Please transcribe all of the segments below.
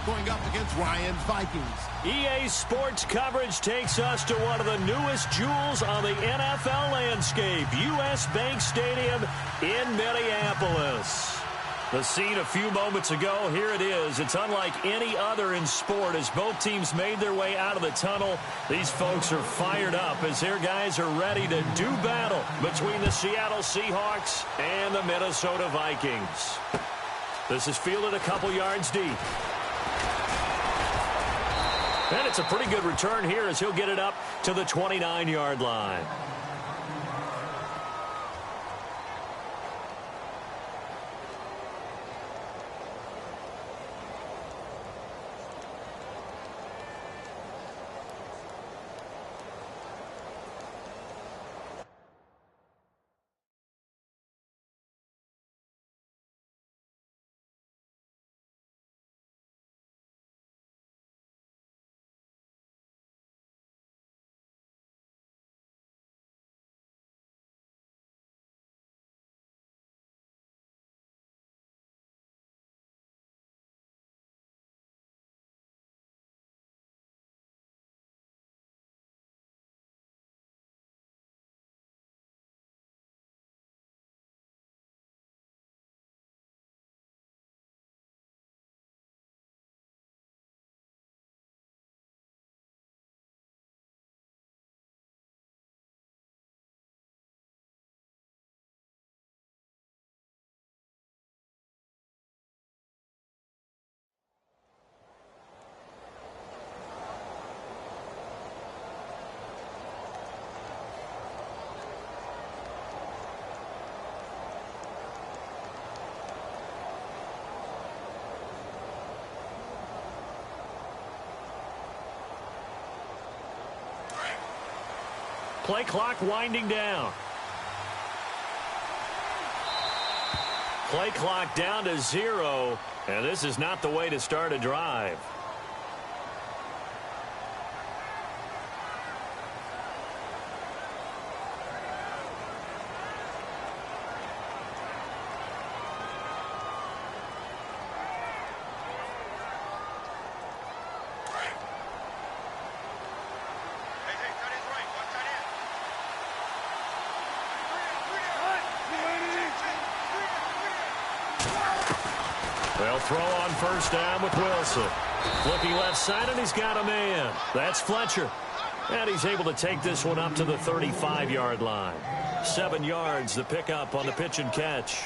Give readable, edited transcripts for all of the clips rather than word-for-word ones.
going up against Ryan's Vikings. EA Sports coverage takes us to one of the newest jewels on the NFL landscape, U.S. Bank Stadium in Minneapolis. The scene a few moments ago, here it is. It's unlike any other in sport as both teams made their way out of the tunnel. These folks are fired up as their guys are ready to do battle between the Seattle Seahawks and the Minnesota Vikings. This is fielded a couple yards deep. And it's a pretty good return here as he'll get it up to the 29-yard line. Play clock winding down. Play clock down to 0, and this is not the way to start a drive. They'll throw on first down with Wilson. Looking left side, and he's got a man. That's Fletcher. And he's able to take this one up to the 35-yard line. 7 yards, the pickup on the pitch and catch.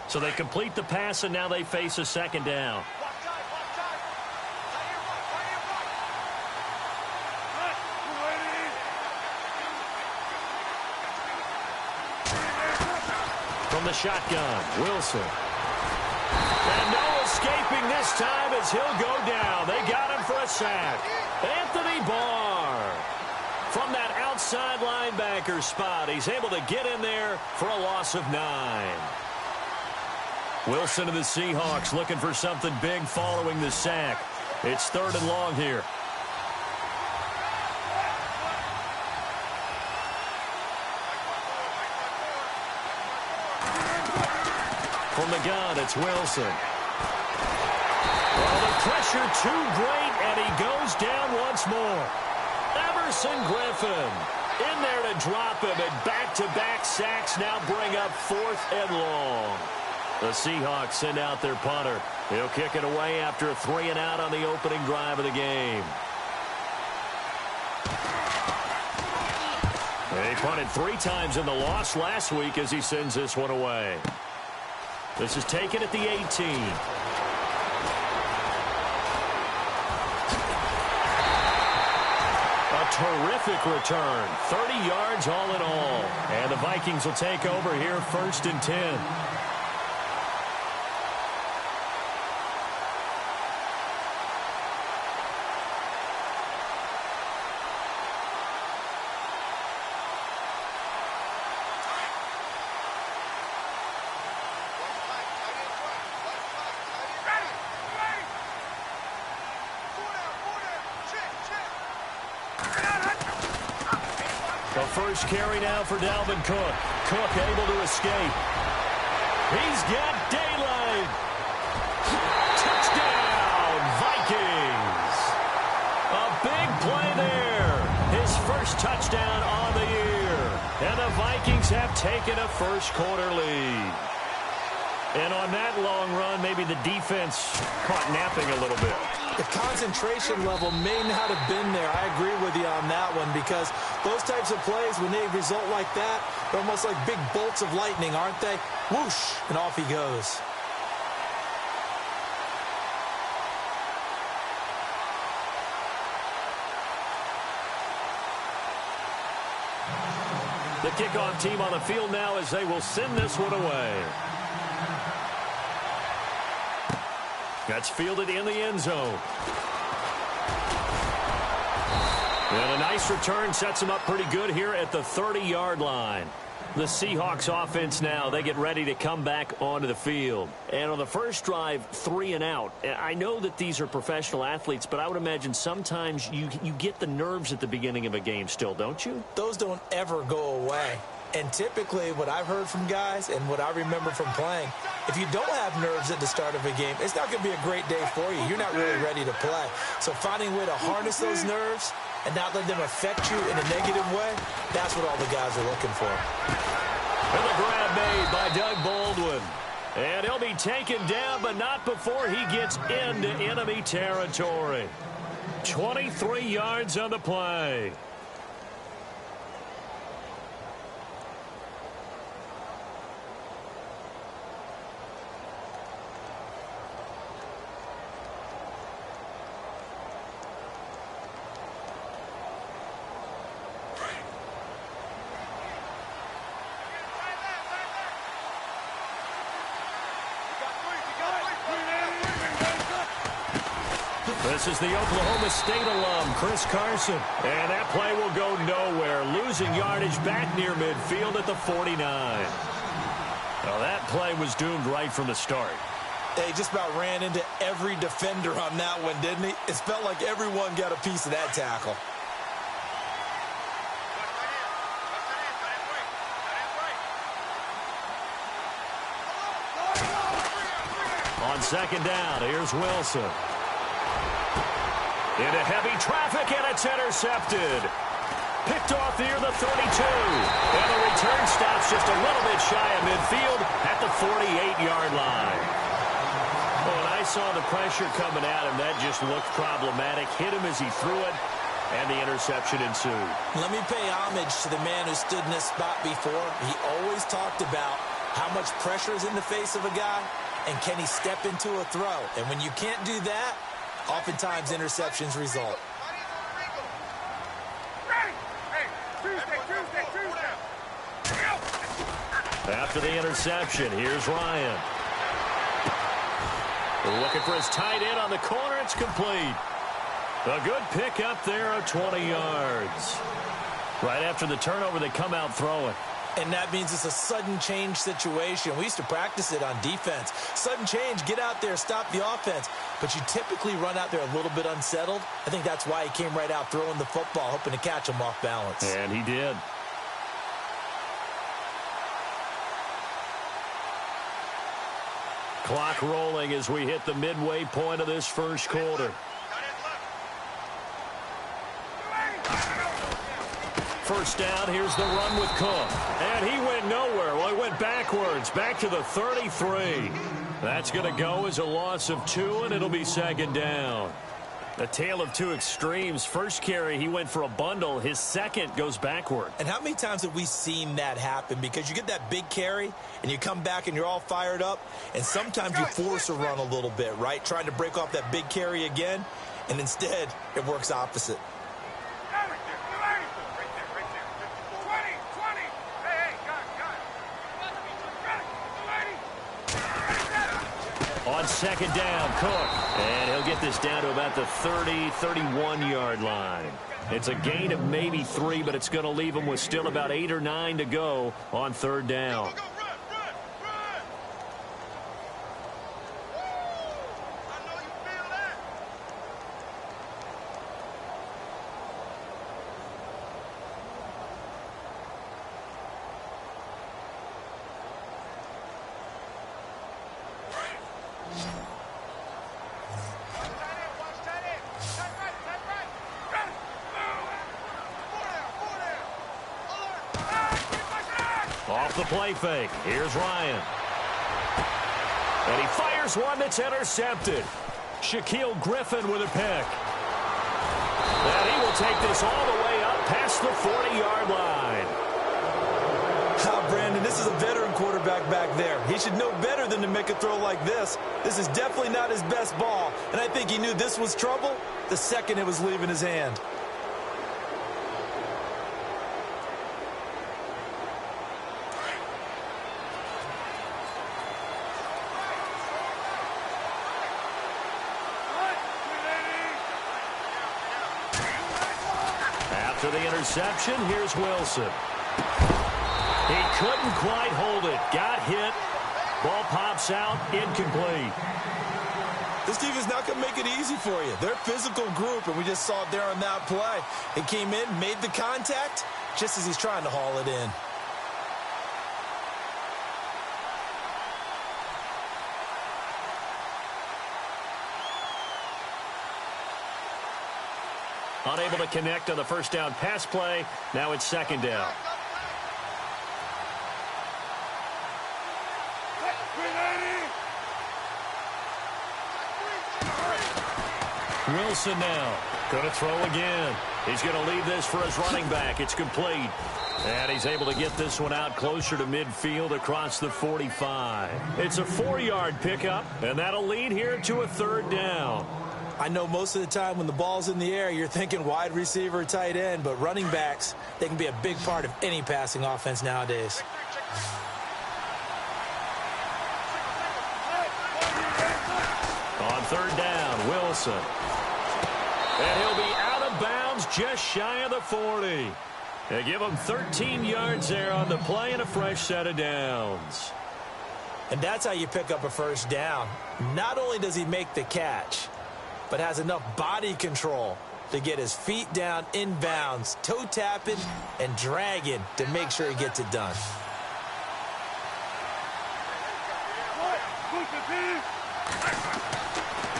So they complete the pass, and now they face a second down. From the shotgun, Wilson. And no escaping this time as he'll go down. They got him for a sack. Anthony Barr. From that outside linebacker spot, he's able to get in there for a loss of 9. Wilson and the Seahawks looking for something big following the sack. It's 3rd and long here. From the gun, it's Wilson. Well, the pressure too great, and he goes down once more. Emerson Griffin in there to drop him, and back-to-back sacks now bring up 4th and long. The Seahawks send out their punter. He'll kick it away after a 3-and-out on the opening drive of the game. He punted 3 times in the loss last week as he sends this one away. This is taken at the 18. A terrific return. 30 yards all in all. And the Vikings will take over here 1st and 10. first carry now for Dalvin Cook. Cook able to escape. He's got daylight. Touchdown, Vikings. A big play there. His first touchdown on the year. And the Vikings have taken a first-quarter lead. And on that long run, maybe the defense caught napping a little bit. The concentration level may not have been there. I agree with you on that one because those types of plays, when they result like that, they're almost like big bolts of lightning, aren't they? Whoosh, and off he goes. The kickoff team on the field now as they will send this one away. That's fielded in the end zone. And a nice return sets them up pretty good here at the 30-yard line. The Seahawks offense now, they get ready to come back onto the field. And on the first drive, 3 and out. I know that these are professional athletes, but I would imagine sometimes you get the nerves at the beginning of a game still, don't you? Those don't ever go away. And typically what I've heard from guys and what I remember from playing, if you don't have nerves at the start of a game, it's not going to be a great day for you. You're not really ready to play. So finding a way to harness those nerves and not let them affect you in a negative way, that's what all the guys are looking for. And the grab made by Doug Baldwin. And he'll be taken down, but not before he gets into enemy territory. 23 yards on the play. This is the Oklahoma State alum, Chris Carson. And that play will go nowhere. Losing yardage back near midfield at the 49. Well, that play was doomed right from the start. He just about ran into every defender on that one, didn't he? It felt like everyone got a piece of that tackle. On second down, here's Wilson. Into heavy traffic, and it's intercepted. Picked off near the 32. And the return stops just a little bit shy of midfield at the 48-yard line. Oh, and I saw the pressure coming at him. That just looked problematic. Hit him as he threw it, and the interception ensued. Let me pay homage to the man who stood in this spot before. He always talked about how much pressure is in the face of a guy, and can he step into a throw. And when you can't do that, oftentimes interceptions result. After the interception, here's Ryan. Looking for his tight end on the corner. It's complete. A good pick up there of 20 yards. Right after the turnover, they come out throwing. And that means it's a sudden change situation. We used to practice it on defense. Sudden change, get out there, stop the offense. But you typically run out there a little bit unsettled. I think that's why he came right out throwing the football, hoping to catch him off balance. And he did. Clock rolling as we hit the midway point of this first quarter. First down, here's the run with Cook. And he went nowhere. Well, he went backwards, back to the 33. That's going to go as a loss of 2, and it'll be second down. A tale of two extremes. First carry, he went for a bundle. His second goes backward. And how many times have we seen that happen? Because you get that big carry, and you come back, and you're all fired up, and sometimes you force a run a little bit, right? Trying to break off that big carry again, and instead, it works opposite. On second down, Cook. And he'll get this down to about the 30, 31-yard line. It's a gain of maybe 3, but it's going to leave him with still about 8 or 9 to go on third down. Off the play fake. Here's Ryan. And he fires one that's intercepted. Shaquille Griffin with a pick. And he will take this all the way up past the 40-yard line. Brandon, this is a veteran quarterback back there. He should know better than to make a throw like this. This is definitely not his best ball, and I think he knew this was trouble the second it was leaving his hand. After the interception, here's Wilson. He couldn't quite hold it. Got hit. Ball pops out. Incomplete. This team is not going to make it easy for you. They're a physical group, and we just saw it there on that play. He came in, made the contact, just as he's trying to haul it in. Unable to connect on the first down pass play. Now it's second down. Wilson now. Going to throw again. He's going to leave this for his running back. It's complete. And he's able to get this one out closer to midfield across the 45. It's a 4-yard pickup, and that'll lead here to a third down. I know most of the time when the ball's in the air, you're thinking wide receiver, tight end, but running backs, they can be a big part of any passing offense nowadays. On third down, Wilson. And he'll be out of bounds just shy of the 40. They give him 13 yards there on the play and a fresh set of downs. And that's how you pick up a first down. Not only does he make the catch, but has enough body control to get his feet down in bounds, toe tapping and dragging to make sure he gets it done.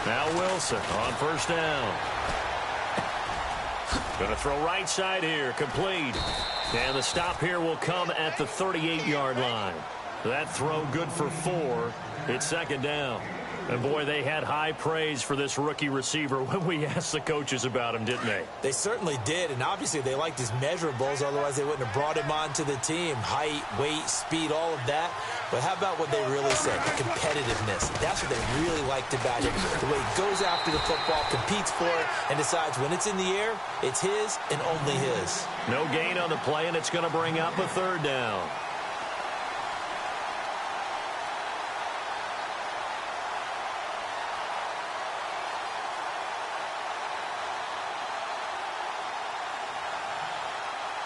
Now Wilson on first down. Going to throw right side here, complete. And the stop here will come at the 38-yard line. That throw good for 4. It's second down. And, boy, they had high praise for this rookie receiver when we asked the coaches about him, didn't they? They certainly did, and obviously they liked his measurables. Otherwise, they wouldn't have brought him onto the team. Height, weight, speed, all of that. But how about what they really said? The competitiveness. That's what they really liked about him. The way he goes after the football, competes for it, and decides when it's in the air, it's his and only his. No gain on the play, and it's going to bring up a third down.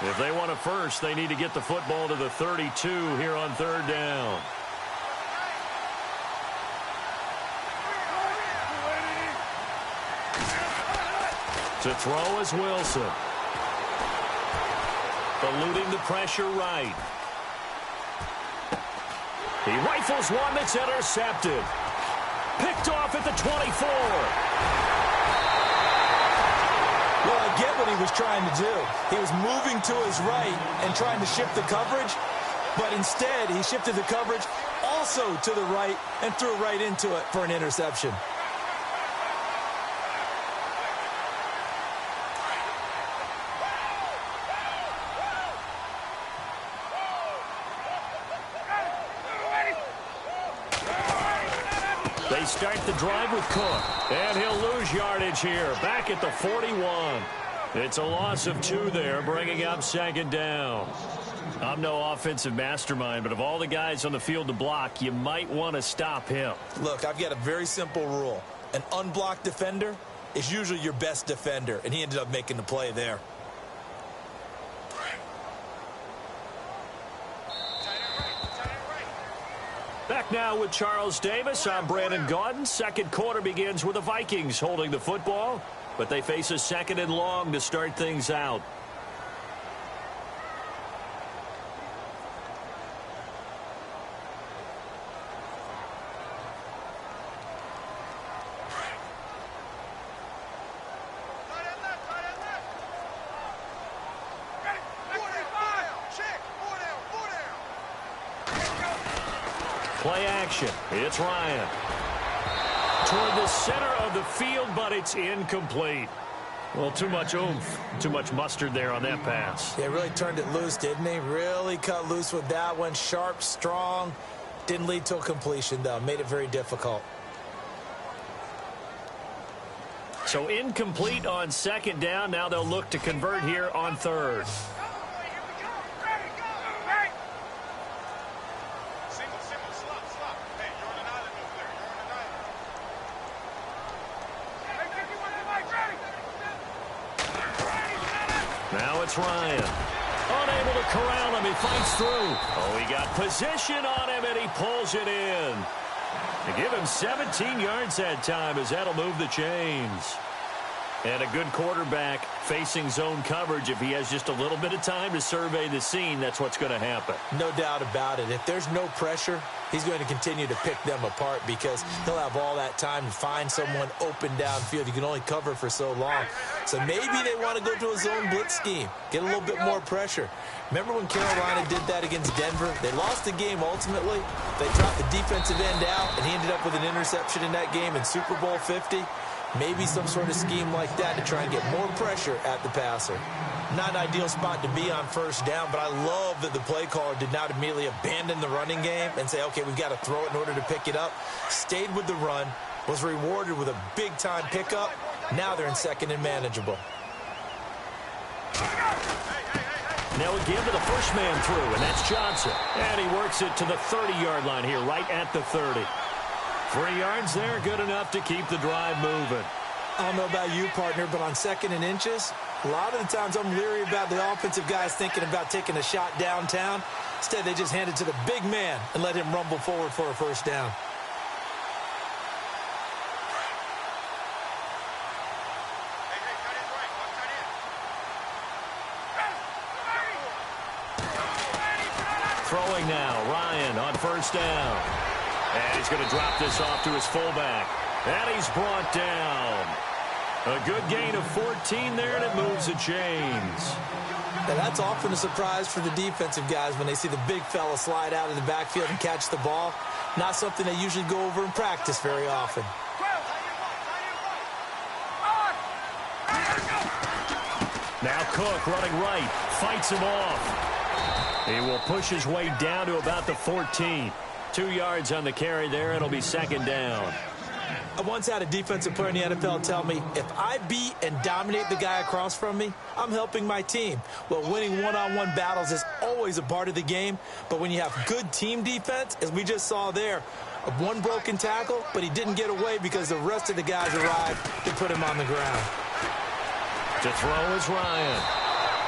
If they want a first, they need to get the football to the 32 here on third down. To throw is Wilson. Eluding the pressure right. He rifles one that's intercepted. Picked off at the 24. Well, I get what he was trying to do. He was moving to his right and trying to shift the coverage, but instead he shifted the coverage also to the right and threw right into it for an interception. They start the drive with Cook, and he'll lose yardage here, back at the 41. It's a loss of 2 there, bringing up second down. I'm no offensive mastermind, but of all the guys on the field to block, you might want to stop him. Look, I've got a very simple rule. An unblocked defender is usually your best defender, and he ended up making the play there. Back now with Charles Davis. I'm Brandon Gaudin. Second quarter begins with the Vikings holding the football, but they face a second and long to start things out. Play action. It's Ryan. Toward the center of the field, but it's incomplete. Well, too much oomph, too much mustard there on that pass. Yeah, really turned it loose, didn't he? Really cut loose with that one. Sharp, strong. Didn't lead to a completion, though. Made it very difficult. So incomplete on second down. Now they'll look to convert here on third. Now it's Ryan. Unable to corral him. He fights through. Oh, he got position on him, and he pulls it in. To give him 17 yards that time, as that'll move the chains. And a good quarterback facing zone coverage. If he has just a little bit of time to survey the scene, that's what's going to happen. No doubt about it. If there's no pressure, he's going to continue to pick them apart because he'll have all that time to find someone open downfield. You can only cover for so long. So maybe they want to go to a zone blitz scheme, get a little bit more pressure. Remember when Carolina did that against Denver? They lost the game ultimately. They dropped the defensive end out, and he ended up with an interception in that game in Super Bowl 50. Maybe some sort of scheme like that to try and get more pressure at the passer. Not an ideal spot to be on first down, but I love that the play caller did not immediately abandon the running game and say, okay, we've got to throw it in order to pick it up. Stayed with the run, was rewarded with a big-time pickup. Now they're in second and manageable. Now again to the first man through, and that's Johnson. And he works it to the 30-yard line here, right at the 30. 3 yards there, good enough to keep the drive moving. I don't know about you, partner, but on second and inches, a lot of the times I'm leery about the offensive guys thinking about taking a shot downtown. Instead, they just hand it to the big man and let him rumble forward for a first down. Throwing now, Ryan on first down. And he's going to drop this off to his fullback. And he's brought down. A good gain of 14 there, and it moves the chains. Now that's often a surprise for the defensive guys when they see the big fella slide out of the backfield and catch the ball. Not something they usually go over in practice very often. Now Cook running right, fights him off. He will push his way down to about the 14. 2 yards on the carry there. It'll be second down. I once had a defensive player in the NFL tell me, if I beat and dominate the guy across from me, I'm helping my team. Well, winning one-on-one battles is always a part of the game, but when you have good team defense, as we just saw there, one broken tackle, but he didn't get away because the rest of the guys arrived to put him on the ground. To throw is Ryan.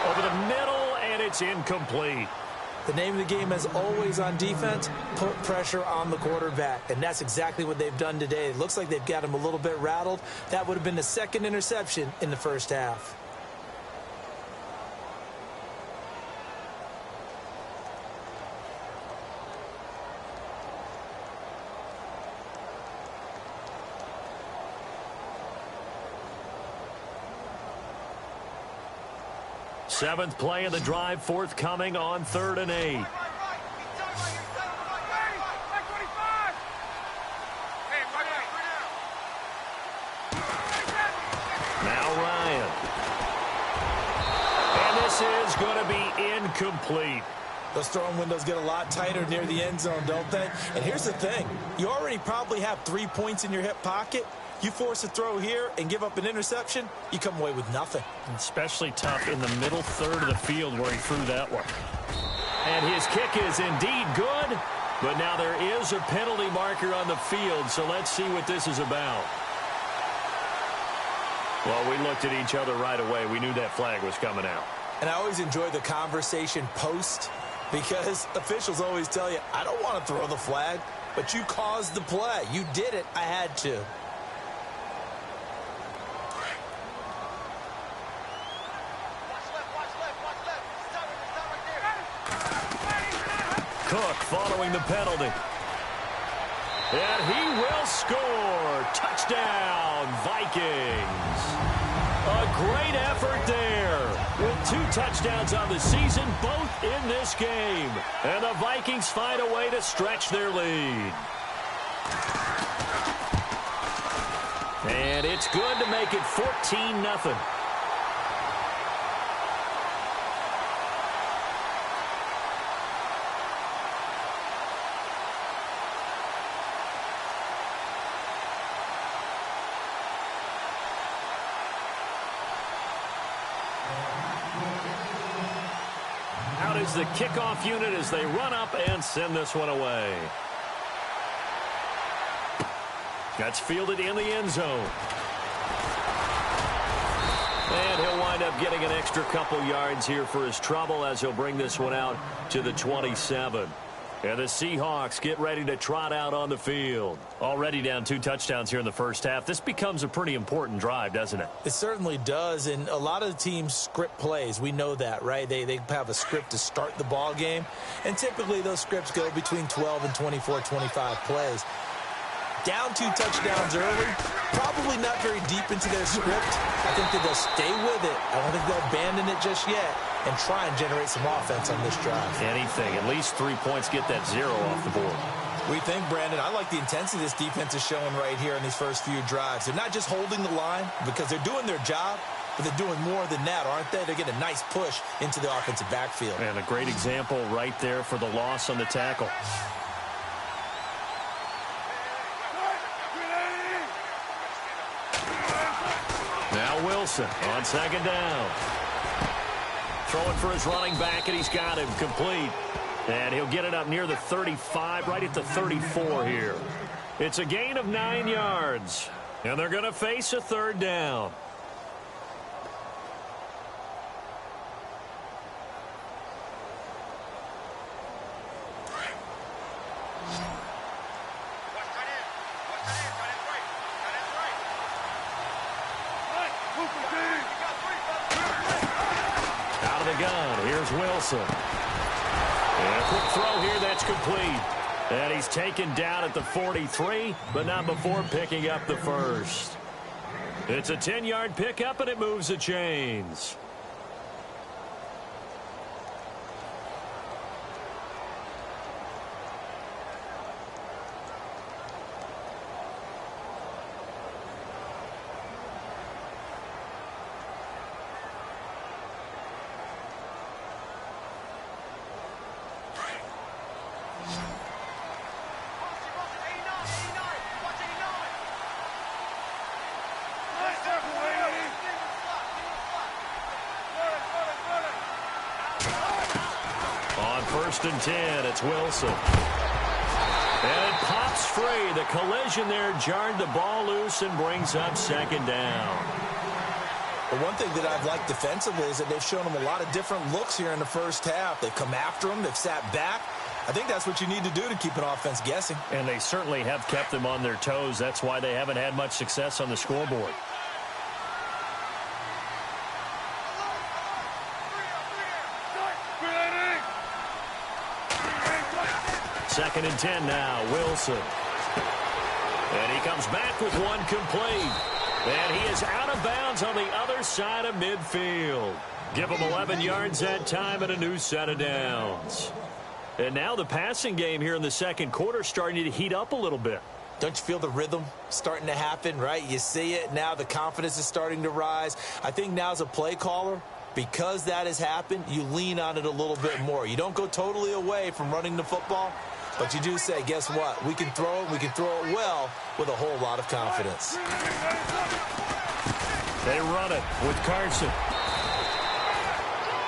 Over the middle, and it's incomplete. The name of the game, as always on defense, put pressure on the quarterback. And that's exactly what they've done today. It looks like they've got him a little bit rattled. That would have been the second interception in the first half. Seventh play of the drive, forthcoming on 3rd and 8. Now Ryan. And this is going to be incomplete. Those throwing windows get a lot tighter near the end zone, don't they? And here's the thing. You already probably have 3 points in your hip pocket. You force a throw here and give up an interception, you come away with nothing. Especially tough in the middle third of the field where he threw that one. And his kick is indeed good, but now there is a penalty marker on the field, so let's see what this is about. Well, we looked at each other right away. We knew that flag was coming out. And I always enjoy the conversation post because officials always tell you, I don't want to throw the flag, but you caused the play. You did it. I had to. Cook following the penalty. And he will score. Touchdown, Vikings. A great effort there. With 2 touchdowns on the season, both in this game. And the Vikings find a way to stretch their lead. And it's good to make it 14-0. Out is the kickoff unit as they run up and send this one away. That's fielded in the end zone. And he'll wind up getting an extra couple yards here for his trouble as he'll bring this one out to the 27. And the Seahawks get ready to trot out on the field. Already down 2 touchdowns here in the first half. This becomes a pretty important drive, doesn't it? It certainly does, and a lot of the teams script plays. We know that, right? They have a script to start the ball game, and typically those scripts go between 12 and 24, 25 plays. Down 2 touchdowns early, probably not very deep into their script. I think that they'll stay with it. I don't think they'll abandon it just yet and try and generate some offense on this drive. Anything. At least 3 points, get that 0 off the board. We think, Brandon, I like the intensity this defense is showing right here in these first few drives. They're not just holding the line because they're doing their job, but they're doing more than that, aren't they? They're getting a nice push into the offensive backfield. And a great example right there for the loss on the tackle. Now Wilson on second down. Throwing for his running back, and he's got him complete. And he'll get it up near the 35, right at the 34 here. It's a gain of 9 yards. And they're going to face a 3rd down. Out of the gun, here's Wilson. And a quick throw here, that's complete. And he's taken down at the 43, but not before picking up the first. It's a 10-yard pickup, and it moves the chains. On 1st and 10, it's Wilson. And it pops free. The collision there jarred the ball loose and brings up 2nd down. But one thing that I've liked defensively is that they've shown them a lot of different looks here in the first half. They've come after them. They've sat back. I think that's what you need to do to keep an offense guessing. And they certainly have kept them on their toes. That's why they haven't had much success on the scoreboard. Second and 10 now, Wilson. And he comes back with one complete. And he is out of bounds on the other side of midfield. Give him 11 yards that time and a new set of downs. And now the passing game here in the second quarter starting to heat up a little bit. Don't you feel the rhythm starting to happen, right? You see it now. The confidence is starting to rise. I think now as a play caller, because that has happened, you lean on it a little bit more. You don't go totally away from running the football, but you do say, guess what? We can throw it. We can throw it well with a whole lot of confidence. They run it with Carson.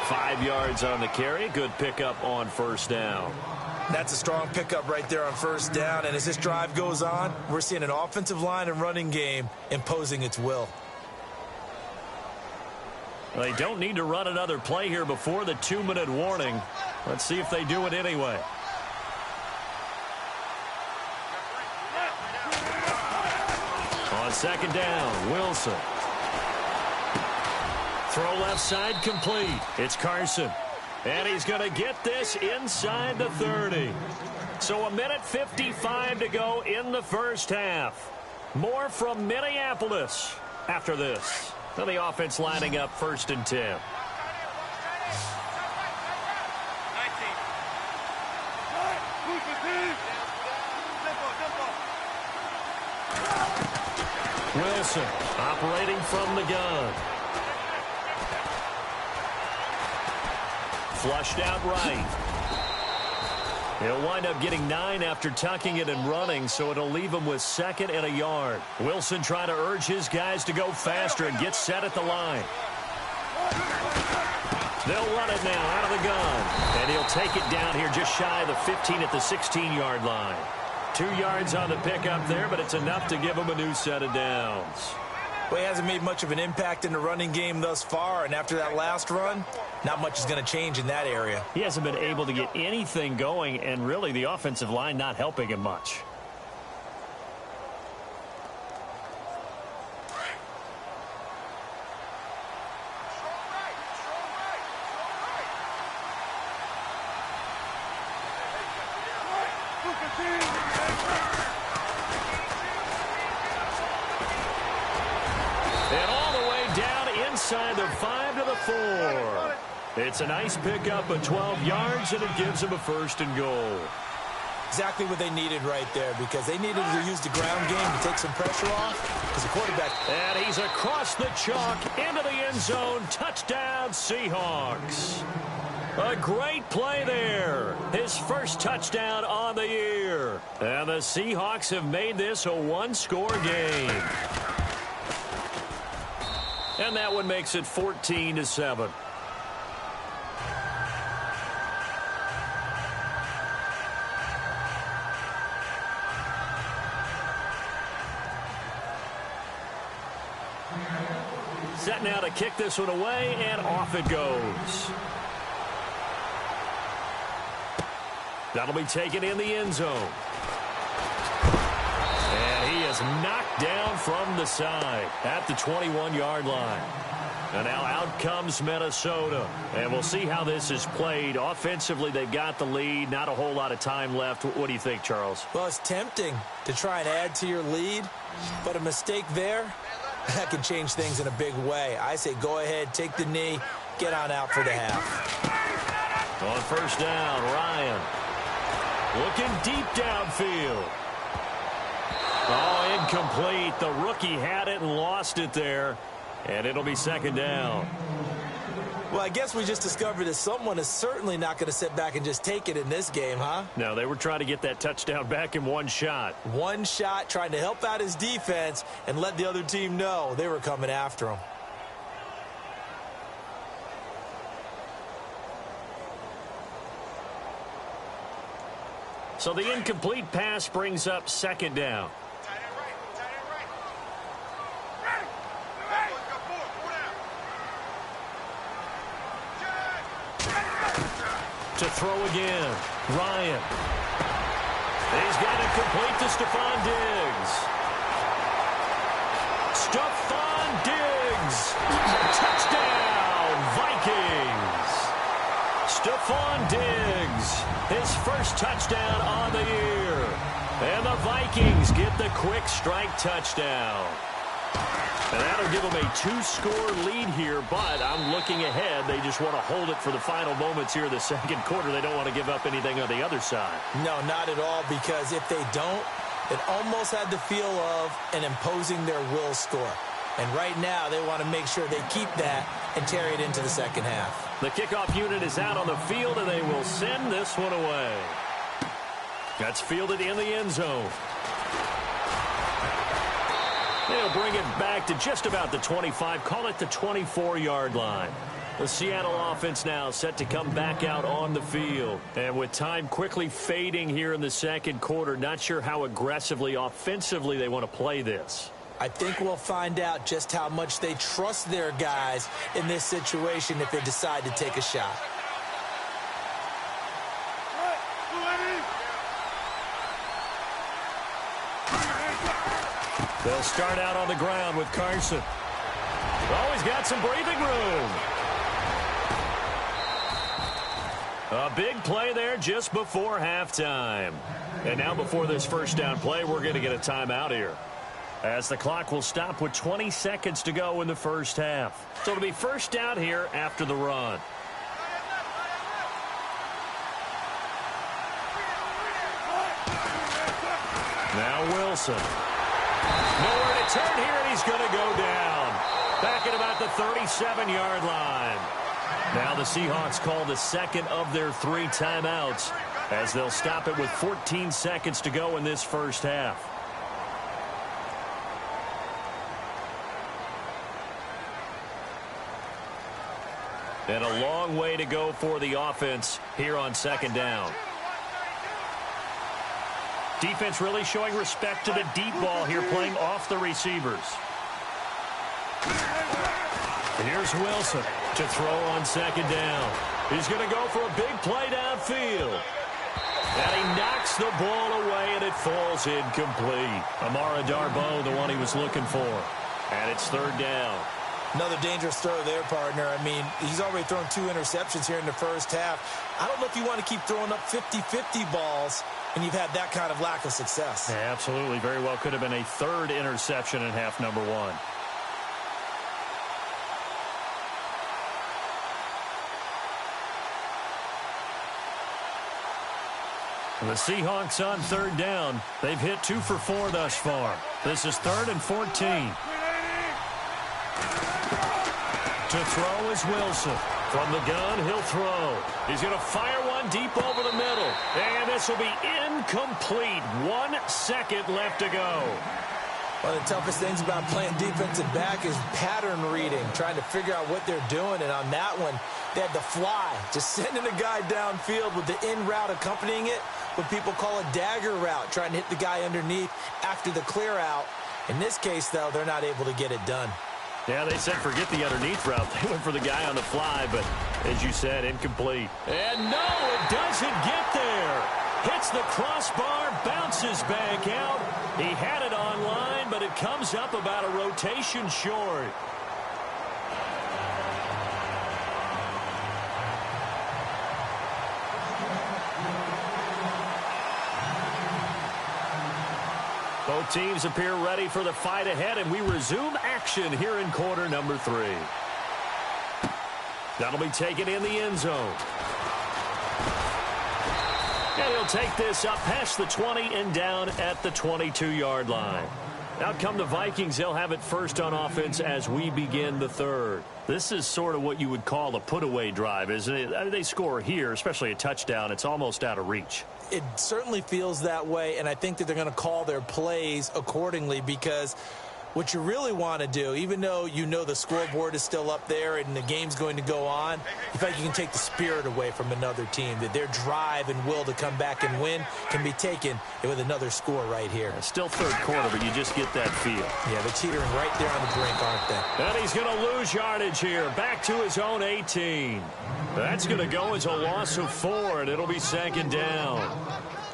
5 yards on the carry. Good pickup on 1st down. That's a strong pickup right there on 1st down. And as this drive goes on, we're seeing an offensive line and running game imposing its will. They don't need to run another play here before the 2-minute warning. Let's see if they do it anyway. On 2nd down, Wilson. Throw left side complete. It's Carson. And he's going to get this inside the 30. So 1:55 to go in the first half. More from Minneapolis after this. So the offense lining up 1st and 10. Wilson operating from the gun. Flushed out right. He'll wind up getting 9 after tucking it and running, so it'll leave him with 2nd and a yard. Wilson trying to urge his guys to go faster and get set at the line. They'll run it now out of the gun. And he'll take it down here just shy of the 15 at the 16-yard line. 2 yards on the pickup there, but it's enough to give him a new set of downs. Well, he hasn't made much of an impact in the running game thus far, and after that last run, not much is going to change in that area. He hasn't been able to get anything going, and really the offensive line not helping him much. And all the way down inside the 5 to the 4. It's a nice pickup of 12 yards, and it gives them a 1st and goal. Exactly what they needed right there, because they needed to use the ground game to take some pressure off, because the quarterback... And he's across the chalk into the end zone. Touchdown, Seahawks. A great play there. His first touchdown on the year. And the Seahawks have made this a 1-score game. And that one makes it 14-7. Set now to kick this one away, and off it goes. That'll be taken in the end zone. And he is knocked down from the side at the 21-yard line. And now out comes Minnesota. And we'll see how this is played. Offensively, they've got the lead. Not a whole lot of time left. What do you think, Charles? Well, it's tempting to try and add to your lead, but a mistake there, that can change things in a big way. I say go ahead, take the knee, get on out for the half. On 1st down, Ryan looking deep downfield. Oh, incomplete. The rookie had it and lost it there, and it'll be 2nd down. Well, I guess we just discovered that someone is certainly not going to sit back and just take it in this game, huh? No, they were trying to get that touchdown back in one shot. One shot, trying to help out his defense and let the other team know they were coming after him. So the incomplete pass brings up 2nd down. To throw again, Ryan. He's got it complete to Stephon Diggs. Stephon Diggs. Touchdown, Vikings. Stephon Diggs, his first touchdown on the year. And the Vikings get the quick strike touchdown. And that'll give them a 2-score lead here, but I'm looking ahead. They just want to hold it for the final moments here in the 2nd quarter. They don't want to give up anything on the other side. No, not at all, because if they don't, it almost had the feel of an imposing their will score. And right now, they want to make sure they keep that and carry it into the 2nd half. The kickoff unit is out on the field, and they will send this one away. That's fielded in the end zone. They'll bring it back to just about the 25, call it the 24-yard line. The Seattle offense now set to come back out on the field. And with time quickly fading here in the 2nd quarter, not sure how aggressively, offensively they want to play this. I think we'll find out just how much they trust their guys in this situation if they decide to take a shot. They'll start out on the ground with Carson. Oh, he's got some breathing room. A big play there just before halftime. And now before this 1st down play, we're going to get a timeout here. as the clock will stop with 20 seconds to go in the first half. So it'll be first down here after the run. Now Wilson. Nowhere to turn here, and he's going to go down. Back at about the 37-yard line. Now the Seahawks call the second of their 3 timeouts as they'll stop it with 14 seconds to go in this first half. And a long way to go for the offense here on second down. Defense really showing respect to the deep ball here, playing off the receivers. Here's Wilson to throw on second down. He's going to go for a big play downfield. And he knocks the ball away, and it falls incomplete. Amara Darboh, the one he was looking for. And it's third down. Another dangerous throw there, partner. I mean, he's already thrown 2 interceptions here in the first half. I don't know if you want to keep throwing up 50-50 balls when you've had that kind of lack of success. Yeah, absolutely. Very well could have been a 3rd interception in half number 1. The Seahawks on third down. They've hit 2 for 4 thus far. This is 3rd and 14. To throw is Wilson. From the gun, he'll throw. He's going to fire one deep over the middle. And this will be incomplete. 1 second left to go. One of the toughest things about playing defensive back is pattern reading, trying to figure out what they're doing. And on that one, they had the fly, just sending a guy downfield with the in route accompanying it, what people call a dagger route, trying to hit the guy underneath after the clear out. In this case, though, they're not able to get it done. Yeah, they said forget the underneath route. They went for the guy on the fly, but as you said, incomplete. And no, it doesn't get there. Hits the crossbar, bounces back out. He had it online, but it comes up about a rotation short. Both teams appear ready for the fight ahead, and we resume action here in quarter number 3. That'll be taken in the end zone. And he'll take this up past the 20 and down at the 22-yard line. Out come the Vikings. They'll have it first on offense as we begin the third. This is sort of what you would call a put-away drive, isn't it? I mean, they score here, especially a touchdown. It's almost out of reach. It certainly feels that way, and I think that they're going to call their plays accordingly, because what you really want to do, even though you know the scoreboard is still up there and the game's going to go on, you feel like you can take the spirit away from another team, that their drive and will to come back and win can be taken with another score right here. Still third quarter, but you just get that feel. Yeah, they're teetering right there on the brink, aren't they? And he's going to lose yardage here, back to his own 18. That's going to go as a loss of 4, and it'll be second down.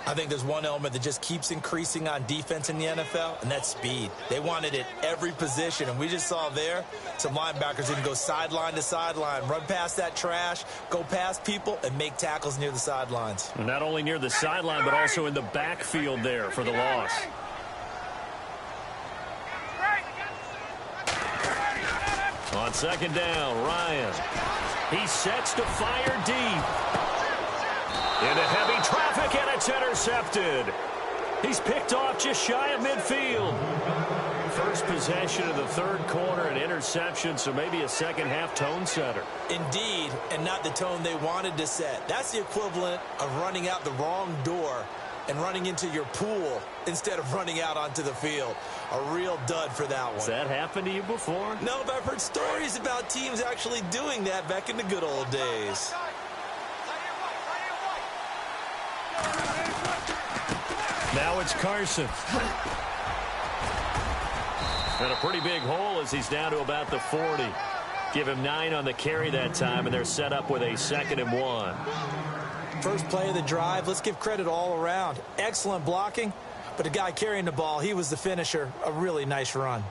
I think there's one element that just keeps increasing on defense in the NFL, and that's speed. They want it at every position, and we just saw there some linebackers who can go sideline to sideline, run past that trash, go past people, and make tackles near the sidelines. And not only near the sideline, but also in the backfield there for the loss. On second down, Ryan. He sets to fire deep. Into heavy traffic, and it's intercepted. He's picked off just shy of midfield. First possession of the third quarter, an interception, so maybe a second-half tone setter. Indeed, and not the tone they wanted to set. That's the equivalent of running out the wrong door and running into your pool instead of running out onto the field. A real dud for that one. Has that happened to you before? No, but I've heard stories about teams actually doing that back in the good old days. Now it's Carson. And a pretty big hole as he's down to about the 40. Give him 9 on the carry that time, and they're set up with a 2nd and 1. First play of the drive, let's give credit all around. Excellent blocking, but the guy carrying the ball, he was the finisher. A really nice run.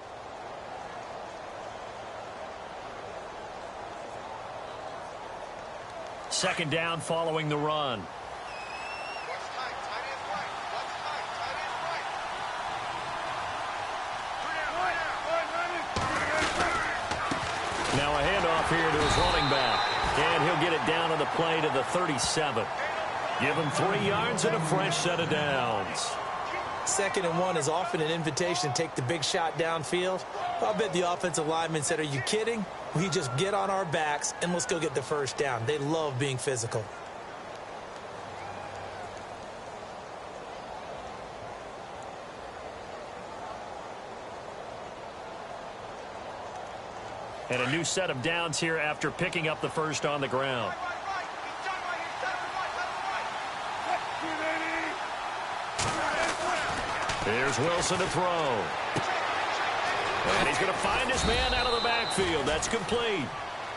Second down following the run. handoff here to his running back. And he'll get it down on the play to the 37. Give him 3 yards and a fresh set of downs. 2nd and 1 is often an invitation to take the big shot downfield. I bet the offensive lineman said, are you kidding? We just get on our backs and let's go get the first down. They love being physical. And a new set of downs here after picking up the first on the ground. Here's Wilson to throw. And he's going to find his man out of the backfield. That's complete.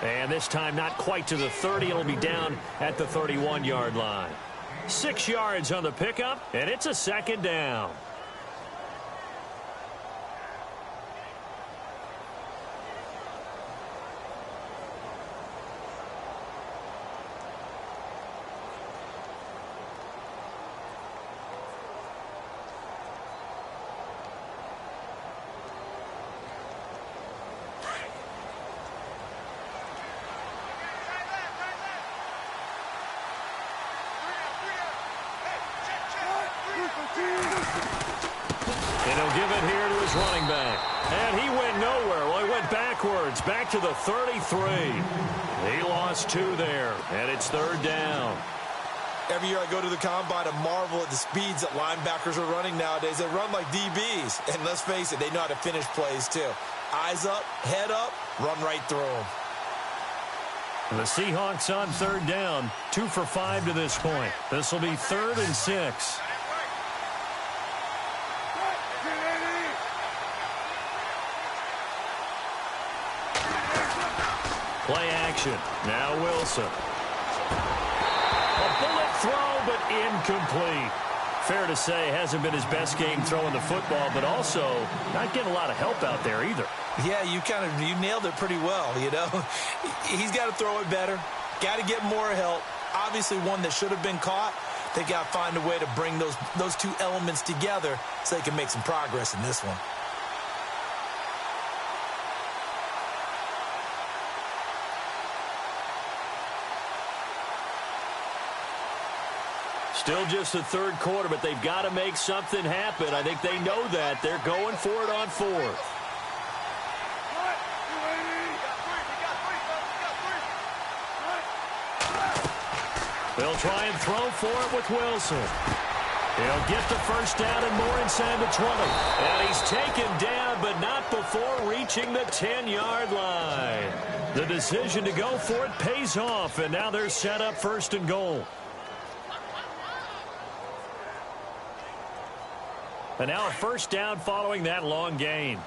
And this time not quite to the 30. It'll be down at the 31-yard line. 6 yards on the pickup, and it's a 2nd down. And he'll give it here to his running back. And he went nowhere. Well, he went backwards, back to the 33. He lost 2 there, and it's 3rd down. Every year I go to the combine and marvel at the speeds that linebackers are running nowadays. They run like DBs. And let's face it, they know how to finish plays too. Eyes up, head up, run right through them. The Seahawks on 3rd down, 2 for 5 to this point. This will be 3rd and 6. Play action. Now Wilson. A bullet throw, but incomplete. Fair to say, hasn't been his best game throwing the football, but also not getting a lot of help out there either. Yeah, you nailed it pretty well, you know. He's got to throw it better. Got to get more help. Obviously one that should have been caught. They got to find a way to bring those 2 elements together so they can make some progress in this one. Still just the 3rd quarter, but they've got to make something happen. I think they know that. They're going for it on 4th. They'll try and throw for it with Wilson. He'll get the first down and more inside the 20. And he's taken down, but not before reaching the 10-yard line. The decision to go for it pays off, and now they're set up 1st and goal. And now a first down following that long gain.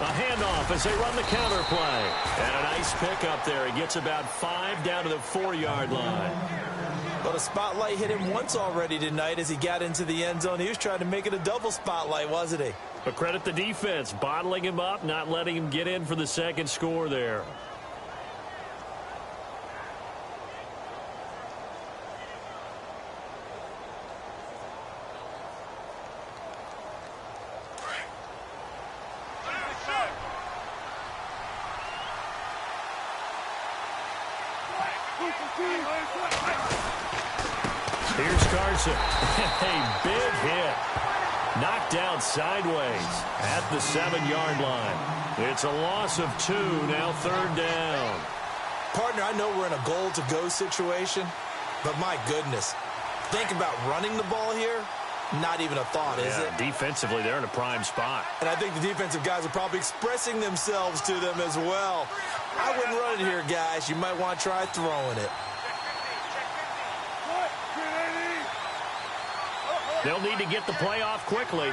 A handoff as they run the counter play. And a nice pickup there. He gets about 5 down to the 4-yard line. But a spotlight hit him once already tonight as he got into the end zone. He was trying to make it a double spotlight, wasn't he? But credit the defense, bottling him up, not letting him get in for the 2nd score there. Here's Carson. A big hit. Knocked down sideways at the 7-yard line. It's a loss of 2, now 3rd down. Partner, I know we're in a goal-to-go situation, but my goodness, think about running the ball here. Not even a thought, is it? Defensively, they're in a prime spot. And I think the defensive guys are probably expressing themselves to them as well. I wouldn't run it here, guys. You might want to try throwing it. They'll need to get the play off quickly.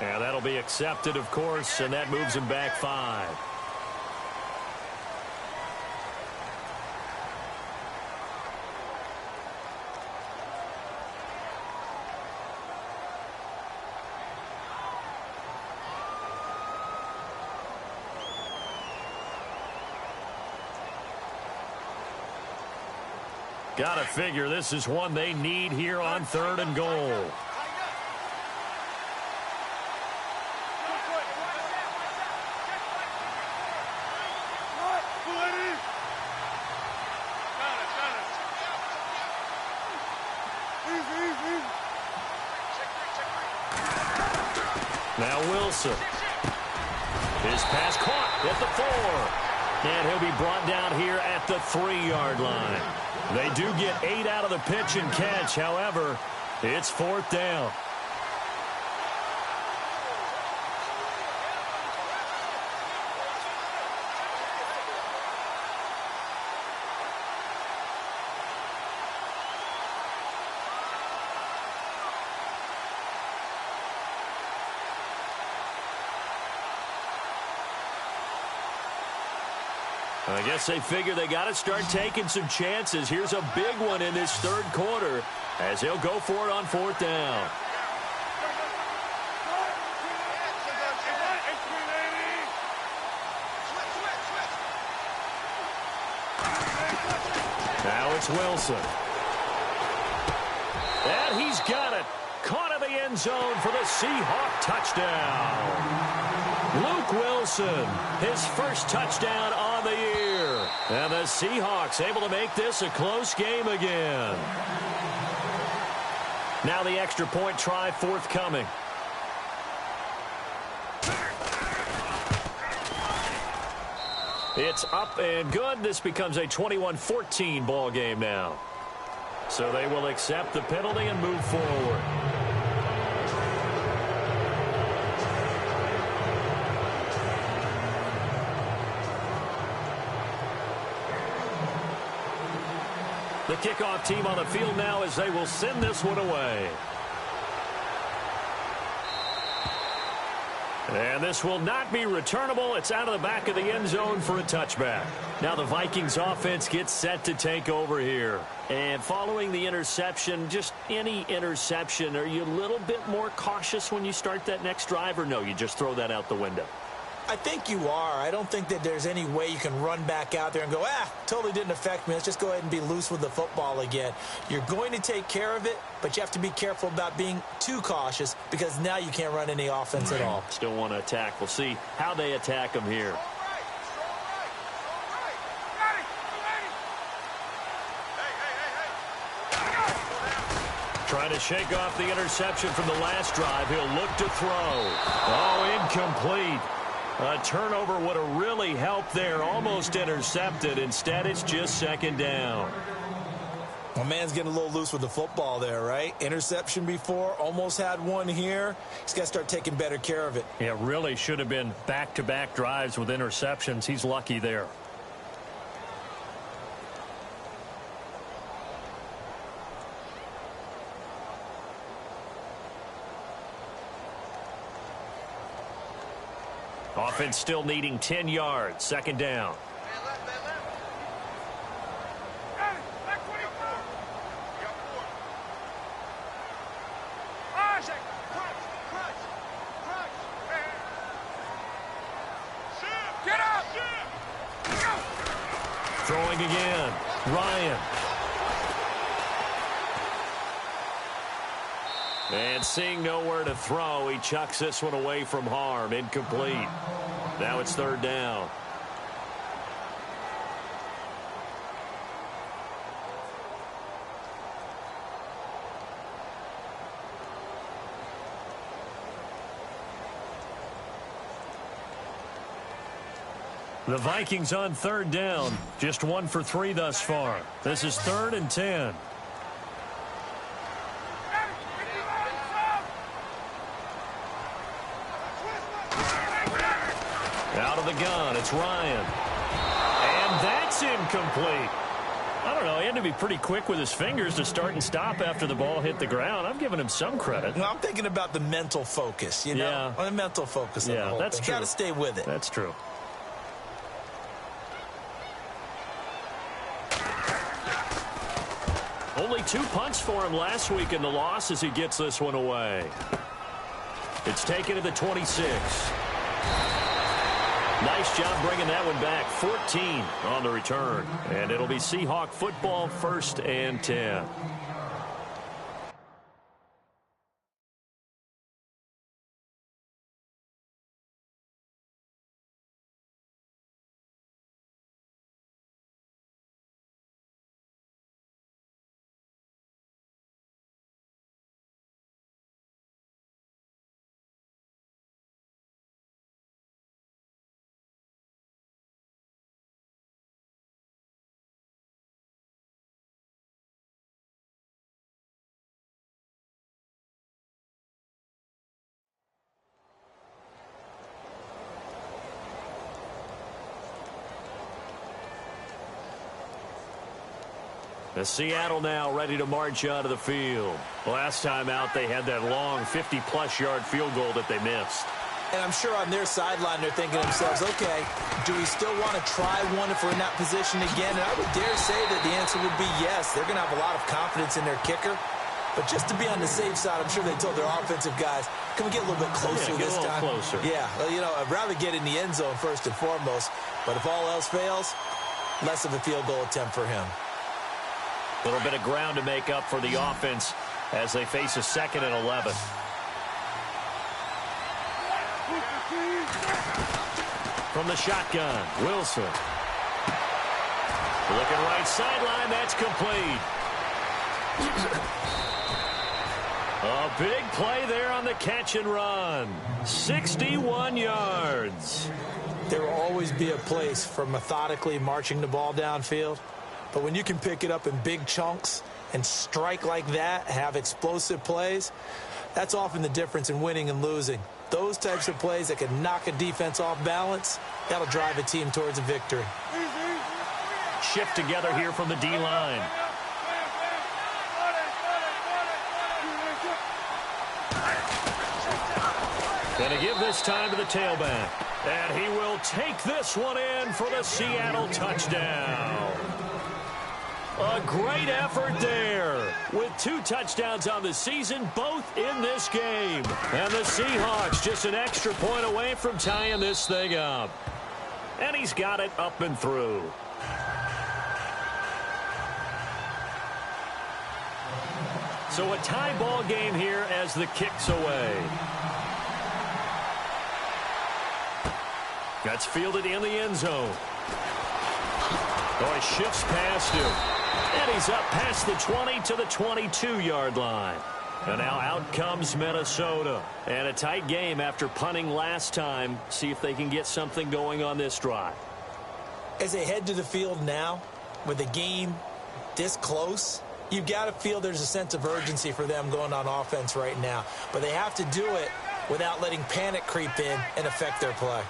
And that'll be accepted, of course, and that moves him back 5. Gotta figure this is one they need here on 3rd and goal. Now Wilson. His pass caught at the 4. And he'll be brought down here at the 3-yard line. They do get 8 out of the pitch and catch. However, it's 4th down. I guess they figure they got to start taking some chances. Here's a big one in this 3rd quarter as he'll go for it on 4th down. Now it's Wilson. And he's got it. Caught in the end zone for the Seahawk touchdown. Luke Wilson, his first touchdown on the year. And the Seahawks able to make this a close game again. Now the extra point try forthcoming. It's up and good. This becomes a 21-14 ball game now. So they will accept the penalty and move forward. The kickoff team on the field now as they will send this one away. And this will not be returnable. It's out of the back of the end zone for a touchback. Now the Vikings offense gets set to take over here. And following the interception, just any interception, are you a little bit more cautious when you start that next drive, or no, you just throw that out the window? I think you are. I don't think that there's any way you can run back out there and go, totally didn't affect me. Let's just go ahead and be loose with the football again. You're going to take care of it, but you have to be careful about being too cautious because now you can't run any offense at all. Still want to attack. We'll see how they attack them here. Trying to shake off the interception from the last drive. He'll look to throw. Oh, incomplete. A turnover would have really helped there. Almost intercepted. Instead, it's just 2nd down. My man's getting a little loose with the football there, right? Interception before, almost had one here. He's got to start taking better care of it. Yeah, really should have been back-to-back drives with interceptions. He's lucky there. Offense still needing 10 yards. 2nd down. Throwing again. Ryan. And seeing nowhere to throw, he chucks this one away from harm. Incomplete. Now it's 3rd down. The Vikings on 3rd down. Just 1 for 3 thus far. This is 3rd and 10. Out of the gun, it's Ryan. And that's incomplete. I don't know, he had to be pretty quick with his fingers to start and stop after the ball hit the ground. I'm giving him some credit. Well, I'm thinking about the mental focus, you know? Yeah. On the mental focus of the whole that's thing. true. Got to stay with it. That's true. Only 2 punts for him last week in the loss as he gets this one away. It's taken to the 26. Nice job bringing that one back. 14 on the return. And it'll be Seahawk football, 1st and 10. Seattle now ready to march out of the field. Last time out, they had that long 50-plus yard field goal that they missed. And I'm sure on their sideline, they're thinking to themselves, okay, do we still want to try one if we're in that position again? And I would dare say that the answer would be yes. They're going to have a lot of confidence in their kicker. But just to be on the safe side, I'm sure they told their offensive guys, can we get a little bit closer this time? Closer. Yeah, well, you know, I'd rather get in the end zone first and foremost. But if all else fails, less of a field goal attempt for him. A little bit of ground to make up for the offense as they face a 2nd and 11. From the shotgun, Wilson. Looking right sideline, that's complete. A big play there on the catch and run. 61 yards. There will always be a place for methodically marching the ball downfield. But when you can pick it up in big chunks and strike like that, have explosive plays, that's often the difference in winning and losing. Those types of plays that can knock a defense off balance, that'll drive a team towards a victory. Shift together here from the D-line. Going to give this time to the tailback. And he will take this one in for the Seattle touchdown. A great effort there with 2 touchdowns on the season, both in this game. And the Seahawks just an extra point away from tying this thing up. And he's got it up and through. So a tie ball game here as the kick's away. That's fielded in the end zone. Oh, he shifts past him. And he's up past the 20 to the 22-yard line. And now out comes Minnesota. And a tight game after punting last time. See if they can get something going on this drive. As they head to the field now, with the game this close, you've got to feel there's a sense of urgency for them going on offense right now. But they have to do it without letting panic creep in and affect their play.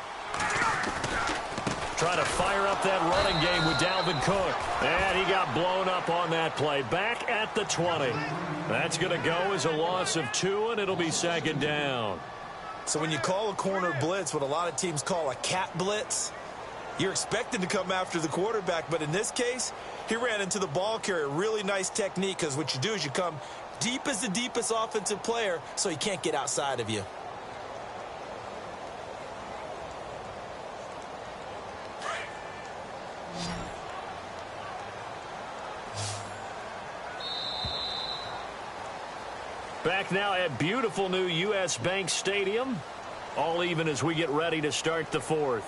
Trying to fire up that running game with Dalvin Cook. And he got blown up on that play. Back at the 20. That's going to go as a loss of 2, and it'll be 2nd down. So when you call a corner blitz, what a lot of teams call a cat blitz, you're expected to come after the quarterback. But in this case, he ran into the ball carrier. Really nice technique, because what you do is you come deep as the deepest offensive player so he can't get outside of you. Back now at beautiful new U.S. Bank Stadium. All even as we get ready to start the 4th.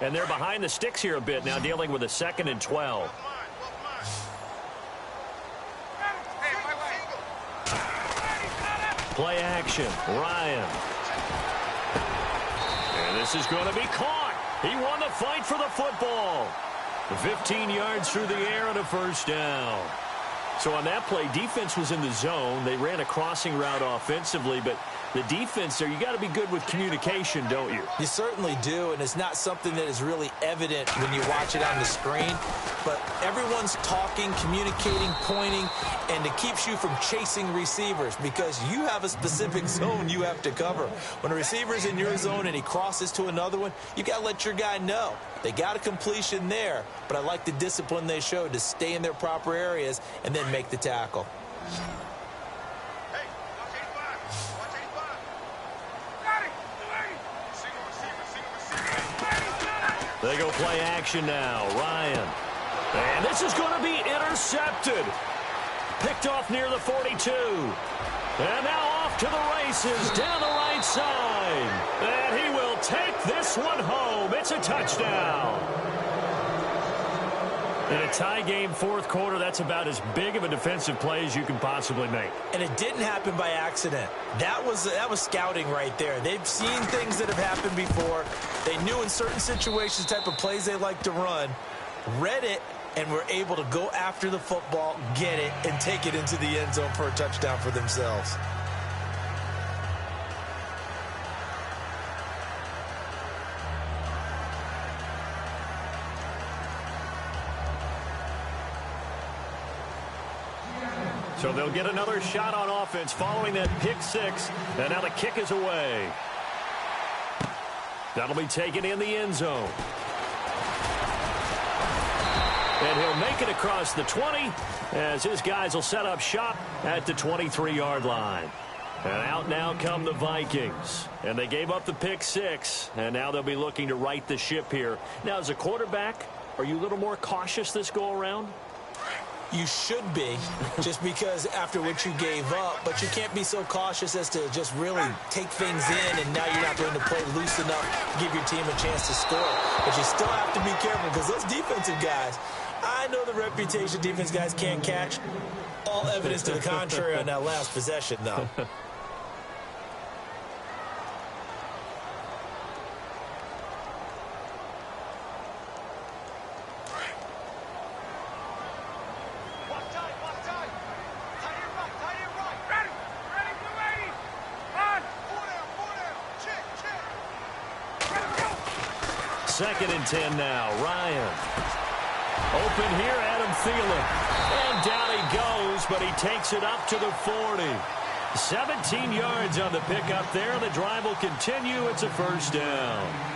And they're behind the sticks here a bit now, dealing with a 2nd and 12. Play action, Ryan. And this is going to be caught. He won the fight for the football. 15 yards through the air and a 1st down. So on that play, defense was in the zone. They ran a crossing route offensively, but The defense there, you got to be good with communication, don't you? You certainly do, and it's not something that is really evident when you watch it on the screen. But everyone's talking, communicating, pointing, and it keeps you from chasing receivers because you have a specific zone you have to cover. When a receiver's in your zone and he crosses to another one, you got to let your guy know. They got a completion there, but I like the discipline they showed to stay in their proper areas and then make the tackle. They go play action now. Ryan. And this is going to be intercepted. Picked off near the 42. And now off to the races down the right side. And he will take this one home. It's a touchdown. In a tie game, fourth quarter, that's about as big of a defensive play as you can possibly make. And it didn't happen by accident. That was scouting right there. They've seen things that have happened before. They knew in certain situations the type of plays they like to run, read it, and were able to go after the football, get it, and take it into the end zone for a touchdown for themselves. So they'll get another shot on offense following that pick six. And now the kick is away. That'll be taken in the end zone. And he'll make it across the 20 as his guys will set up shop at the 23-yard line. And out now come the Vikings. And they gave up the pick six. And now they'll be looking to right the ship here. Now, as a quarterback, are you a little more cautious this go-around? You should be, just because after what you gave up, but you can't be so cautious as to just really take things in, and now you're not going to play loose enough to give your team a chance to score. But you still have to be careful because those defensive guys, I know the reputation defense guys can't catch. All evidence to the contrary on that last possession, though. Second and 10 now. Ryan. Open here, Adam Thielen. And down he goes, but he takes it up to the 40. 17 yards on the pickup there. The drive will continue. It's a first down.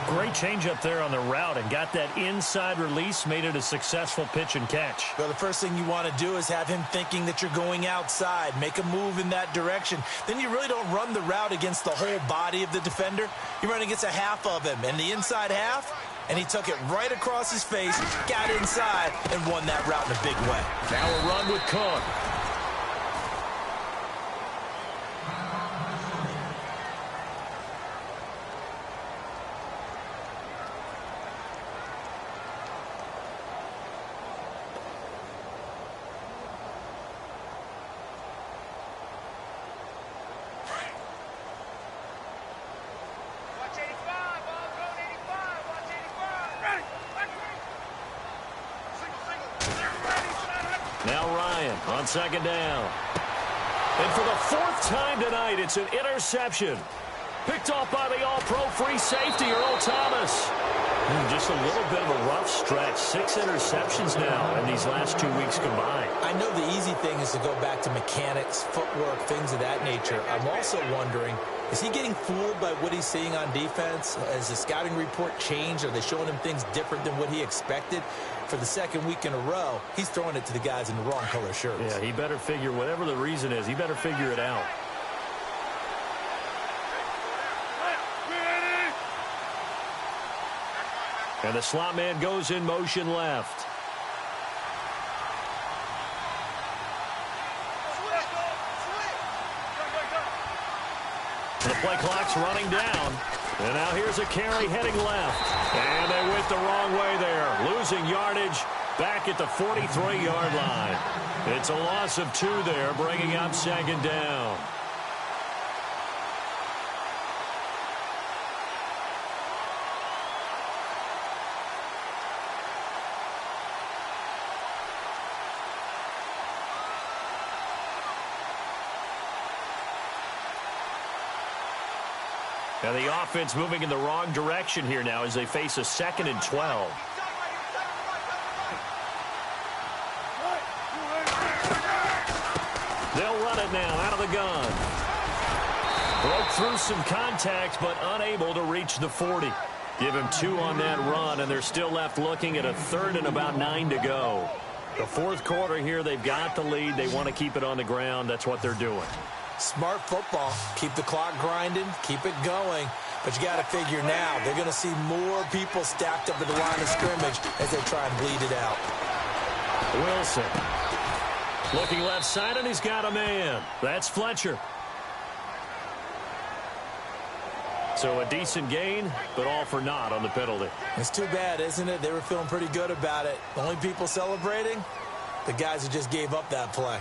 Great change up there on the route and got that inside release, made it a successful pitch and catch. Well, the first thing you want to do is have him thinking that you're going outside, make a move in that direction. Then you really don't run the route against the whole body of the defender. You run against a half of him, and the inside half, and he took it right across his face, got inside, and won that route in a big way. Now a run with Cook. Now Ryan on second down. And for the fourth time tonight, it's an interception. Picked off by the all-pro free safety, Earl Thomas. Just a little bit of a rough stretch. 6 interceptions now in these last 2 weeks combined. I know the easy thing is to go back to mechanics, footwork, things of that nature. I'm also wondering, is he getting fooled by what he's seeing on defense? Has the scouting report changed? Are they showing him things different than what he expected? For the second week in a row, he's throwing it to the guys in the wrong color shirts. Yeah, he better figure, whatever the reason is, he better figure it out. And the slot man goes in motion left. The play clock's running down. And now here's a carry heading left. And they went the wrong way there. Losing yardage back at the 43-yard line. It's a loss of 2 there, bringing up second down. And the offense moving in the wrong direction here now as they face a 2nd and 12. They'll run it now out of the gun. Broke through some contact, but unable to reach the 40. Give him 2 on that run, and they're still left looking at a 3rd and about 9 to go. The 4th quarter here, they've got the lead. They want to keep it on the ground. That's what they're doing. Smart football. Keep the clock grinding. Keep it going. But you got to figure now, they're going to see more people stacked up at the line of scrimmage as they try and bleed it out. Wilson. Looking left side, and he's got a man. That's Fletcher. So a decent gain, but all for naught on the penalty. It's too bad, isn't it? They were feeling pretty good about it. The only people celebrating, the guys who just gave up that play.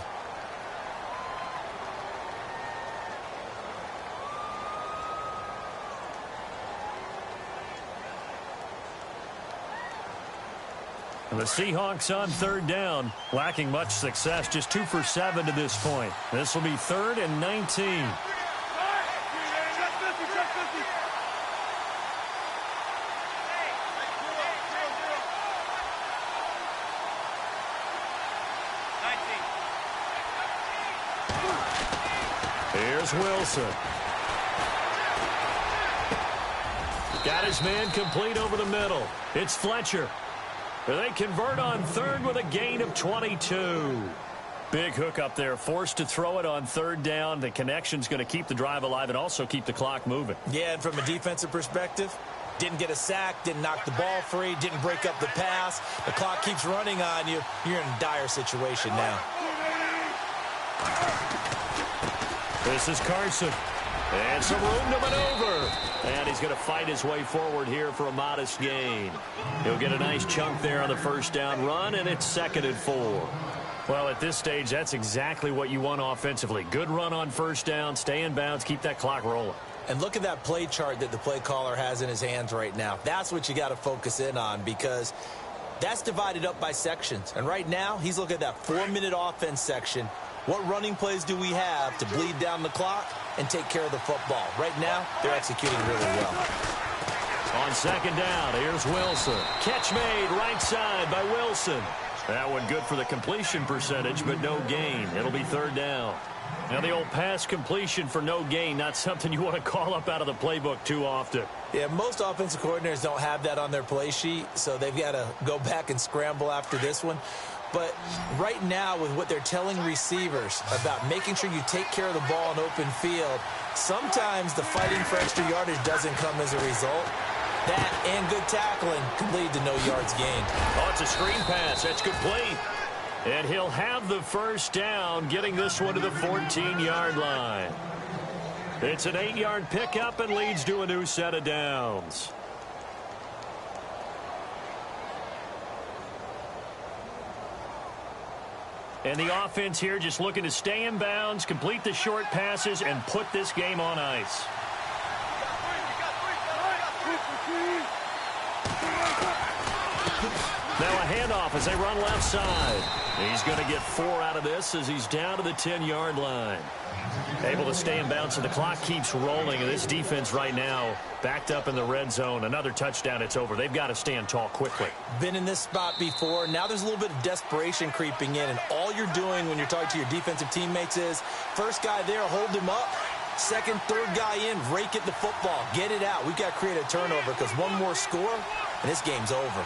And the Seahawks on 3rd down, lacking much success, just 2 for 7 to this point. This will be 3rd and 19. Here's Wilson. Got his man complete over the middle. It's Fletcher. They convert on 3rd with a gain of 22. Big hook up there, forced to throw it on 3rd down. The connection's going to keep the drive alive and also keep the clock moving. Yeah, and from a defensive perspective, didn't get a sack, didn't knock the ball free, didn't break up the pass. The clock keeps running on you. You're in a dire situation now. This is Carson. And some room to maneuver. And he's going to fight his way forward here for a modest gain. He'll get a nice chunk there on the 1st down run, and it's 2nd and 4. Well, at this stage, that's exactly what you want offensively. Good run on 1st down, stay in bounds, keep that clock rolling. And look at that play chart that the play caller has in his hands right now. That's what you got to focus in on, because that's divided up by sections. And right now, he's looking at that 4-minute offense section. What running plays do we have to bleed down the clock and take care of the football? Right now, they're executing really well. On 2nd down, here's Wilson. Catch made right side by Wilson. That one good for the completion percentage, but no gain. It'll be 3rd down. Now, the old pass completion for no gain, not something you want to call up out of the playbook too often. Yeah, most offensive coordinators don't have that on their play sheet, so they've got to go back and scramble after this one. But right now, with what they're telling receivers about making sure you take care of the ball in open field, sometimes the fighting for extra yardage doesn't come as a result. That and good tackling can lead to no yards gained. Oh, it's a screen pass. That's complete. And he'll have the 1st down, getting this one to the 14-yard line. It's an 8-yard pickup and leads to a new set of downs. And the offense here just looking to stay in bounds, complete the short passes, and put this game on ice. Now a handoff as they run left side. He's going to get 4 out of this as he's down to the 10-yard line. Able to stay in bounds, and the clock keeps rolling. And this defense right now backed up in the red zone. Another touchdown, it's over. They've got to stand tall quickly. Been in this spot before. Now there's a little bit of desperation creeping in, and all you're doing when you're talking to your defensive teammates is, first guy there, hold him up. Second, third guy in, rake at the football. Get it out. We've got to create a turnover, because one more score, and this game's over.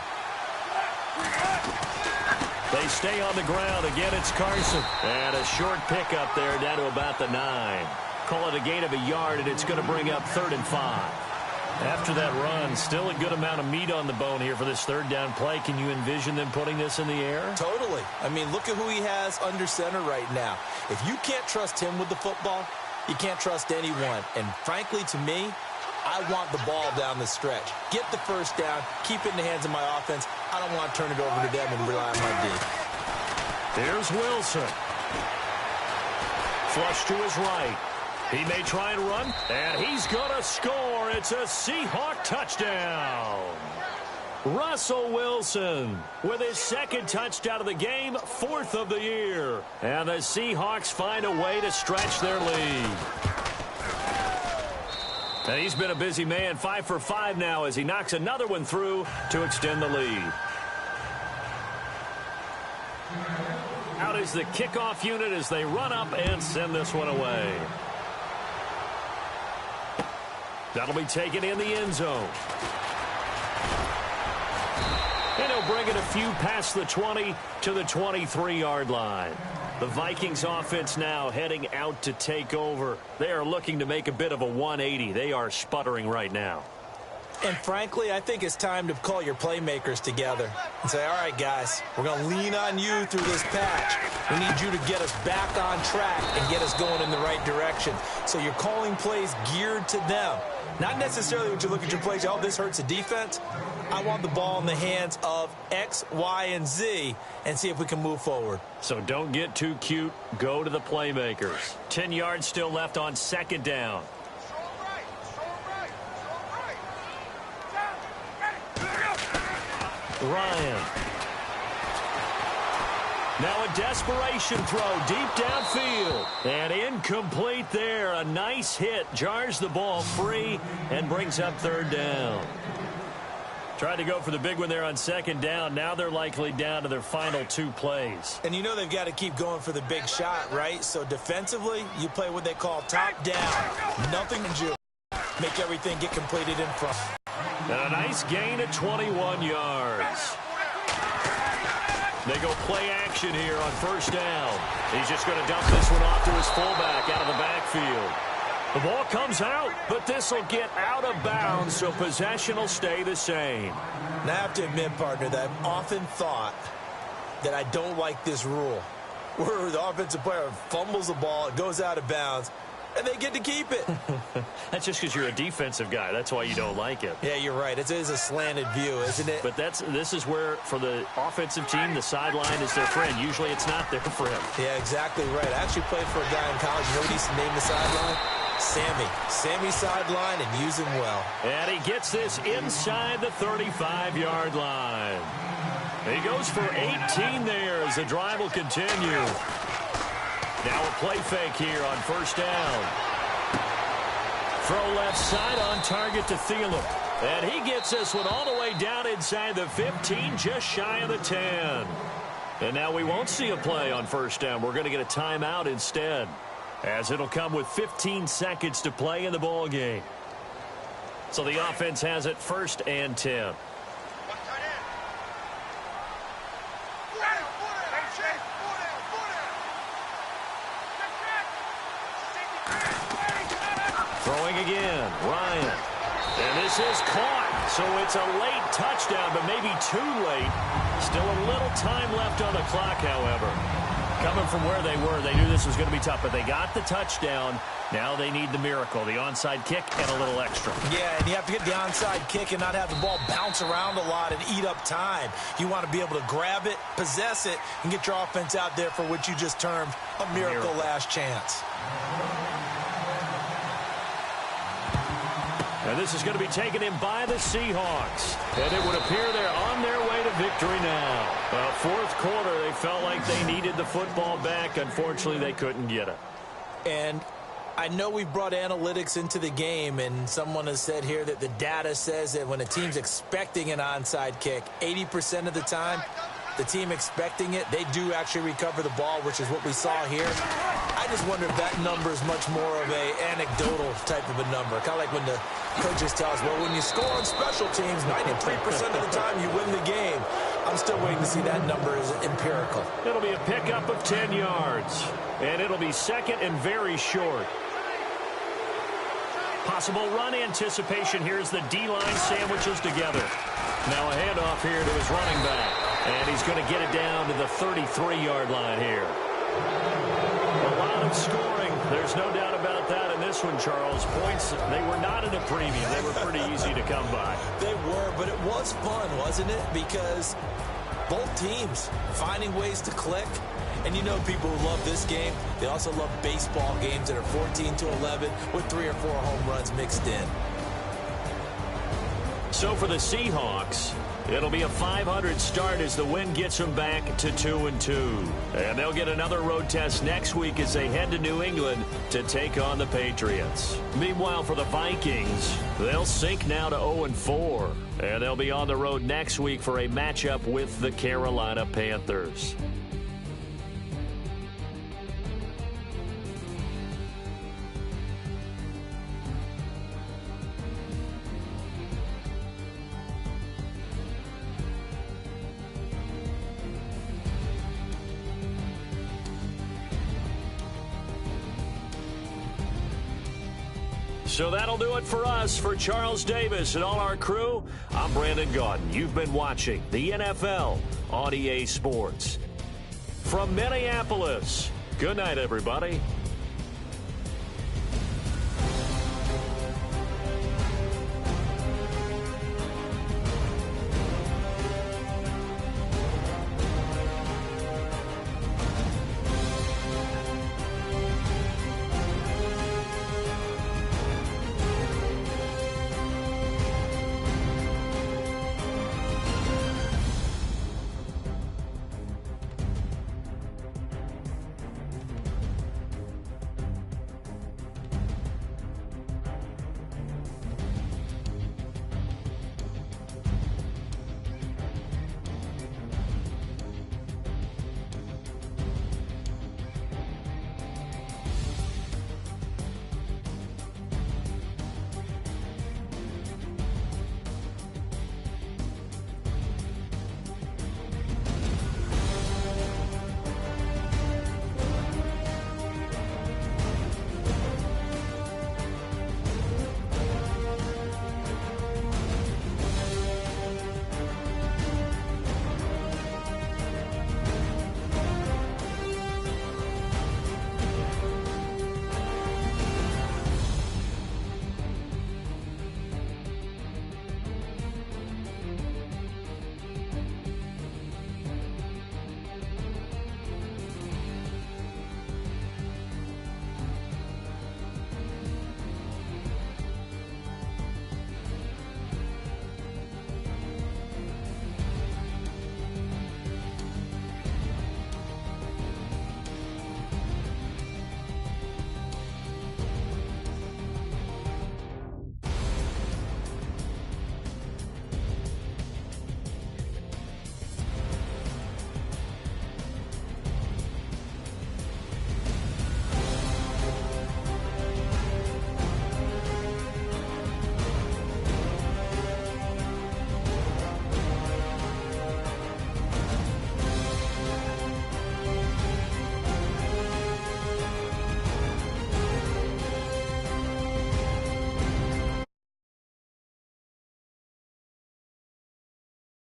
They stay on the ground. Again, it's Carson. And a short pickup there down to about the 9. Call it a gain of a yard, and it's going to bring up 3rd and 5. After that run, still a good amount of meat on the bone here for this 3rd down play. Can you envision them putting this in the air? Totally. I mean, look at who he has under center right now. If you can't trust him with the football, you can't trust anyone. And frankly, to me, I want the ball down the stretch. Get the 1st down, keep it in the hands of my offense. I don't want to turn it over to them and rely on my D. There's Wilson. Flush to his right. He may try and run, and he's going to score. It's a Seahawk touchdown. Russell Wilson with his 2nd touchdown of the game, 4th of the year. And the Seahawks find a way to stretch their lead. And he's been a busy man, 5 for 5 now as he knocks another one through to extend the lead. Out is the kickoff unit as they run up and send this one away. That'll be taken in the end zone. And he'll bring it a few past the 20 to the 23-yard line. The Vikings offense now heading out to take over. They are looking to make a bit of a 180. They are sputtering right now. And frankly, I think it's time to call your playmakers together and say, all right, guys, we're going to lean on you through this patch. We need you to get us back on track and get us going in the right direction. So you're calling plays geared to them. Not necessarily when you look at your plays, oh, this hurts the defense. I want the ball in the hands of X, Y, and Z and see if we can move forward. So don't get too cute. Go to the playmakers. 10 yards still left on second down. Ryan. Now a desperation throw deep downfield. And incomplete there. A nice hit. Jars the ball free and brings up third down. Tried to go for the big one there on second down. Now they're likely down to their final 2 plays. And you know they've got to keep going for the big shot, right? So defensively, you play what they call top down. Nothing to do. Make everything get completed in front. And a nice gain of 21 yards. They go play action here on first down. He's just going to dump this one off to his fullback out of the backfield. The ball comes out, but this will get out of bounds, so possession will stay the same. And I have to admit, partner, that I've often thought that I don't like this rule, where the offensive player fumbles the ball, it goes out of bounds, and they get to keep it. That's just because you're a defensive guy. That's why you don't like it. Yeah, you're right. It is a slanted view, isn't it? But this is where, for the offensive team, the sideline is their friend. Usually it's not their friend. Yeah, exactly right. I actually played for a guy in college. You know what he used to name the sideline? Sammy. Sammy sideline, and use him well. And he gets this inside the 35-yard line. He goes for 18 there as the drive will continue. Now a play fake here on first down. Throw left side on target to Thielen. And he gets this one all the way down inside the 15, just shy of the 10. And now we won't see a play on first down. We're going to get a timeout instead, as it'll come with 15 seconds to play in the ball game. So the offense has it 1st and 10. Throwing again, Ryan. And this is caught. So it's a late touchdown, but maybe too late. Still a little time left on the clock, however. Coming from where they were, they knew this was going to be tough, but they got the touchdown. Now they need the miracle, the onside kick and a little extra. Yeah, and you have to get the onside kick and not have the ball bounce around a lot and eat up time. You want to be able to grab it, possess it, and get your offense out there for what you just termed a miracle last chance. And this is going to be taken in by the Seahawks. And it would appear they're on their way to victory now. Well, 4th quarter, they felt like they needed the football back. Unfortunately, they couldn't get it. And I know we've brought analytics into the game, and someone has said here that the data says that when a team's expecting an onside kick, 80% of the time, the team expecting it, they do actually recover the ball, which is what we saw here. I just wonder if that number is much more of a anecdotal type of a number. Kind of like when the coaches tell us, well, when you score on special teams, 93% of the time you win the game. I'm still waiting to see that number is empirical. It'll be a pickup of 10 yards. And it'll be second and very short. Possible run anticipation. Here's the D-line sandwiches together. Now a handoff here to his running back. And he's going to get it down to the 33-yard line here. A lot of scoring. There's no doubt about that in this one, Charles. Points, they were not in a premium. They were pretty easy to come by. They were, but it was fun, wasn't it? Because both teams finding ways to click. And you know people who love this game, they also love baseball games that are 14-11 with 3 or 4 home runs mixed in. So for the Seahawks, It'll be a .500 start as the win gets them back to 2-2. And they'll get another road test next week as they head to New England to take on the Patriots. Meanwhile, for the Vikings, they'll sink now to 0-4. And they'll be on the road next week for a matchup with the Carolina Panthers. So that'll do it for us. For Charles Davis and all our crew, I'm Brandon Gaudin. You've been watching the NFL on EA Sports. From Minneapolis, good night, everybody.